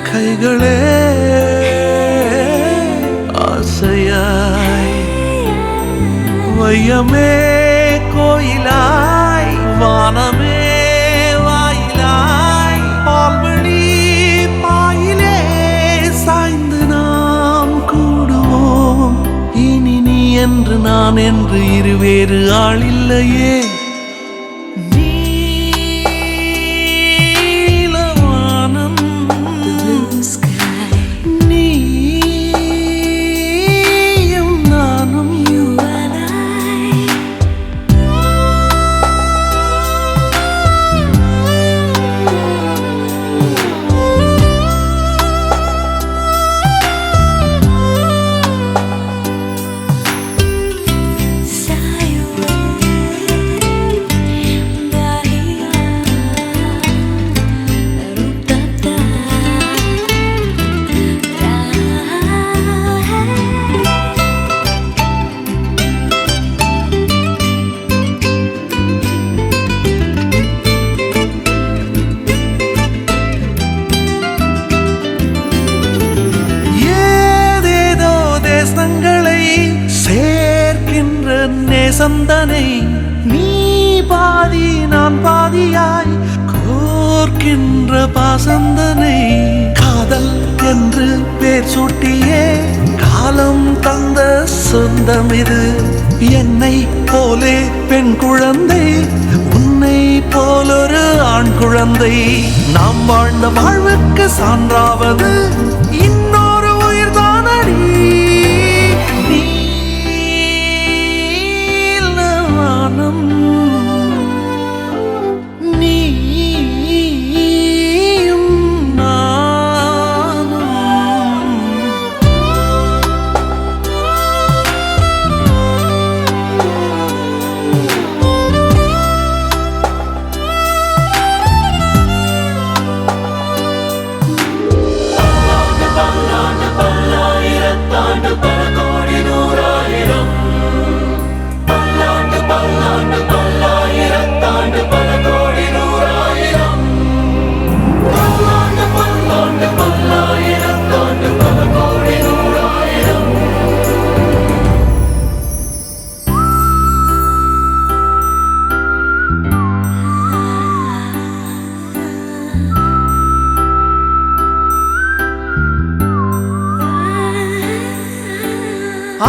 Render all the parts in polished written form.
கைகளே ஆசையாய் வையமே கோயிலாய் வானமே வாயிலாய் பால்வழி பாயிலே சாய்ந்து நாம் கூடுவோம். இனி நீ என்று நான் என்று இருவேறு ஆளில்லையே. நேசந்தனை நீ பாதி நான் பாதியாய் கோர்க்கின்ற பாசந்தனை காதல் என்று பேர் சூட்டியே காலம் தந்த சொந்தம் இது. என்னை போலே பெண் குழந்தை உன்னை போலொரு ஆண் குழந்தை நாம் வாழ்ந்த வாழ்வுக்கு சான்றாவது இன்னொரு உயிர்தானடி.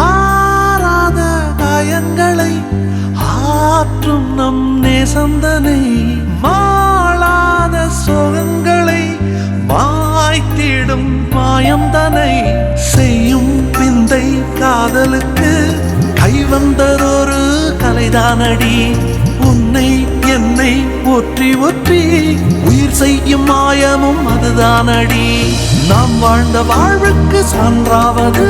ஆராத காயங்களை ஆற்றும் நம் நேசந்தனை மாளாத சோகங்களை மாய்த்திடும் மாயந்தனை செய்யும் பிந்தை காதலுக்கு கைவந்ததொரு கலைதானடி. உன்னை என்னை ஒற்றி ஒற்றி உயிர் செய்யும் மாயமும் அதுதானடி. நாம் வாழ்ந்த வாழ்வுக்கு சான்றாவது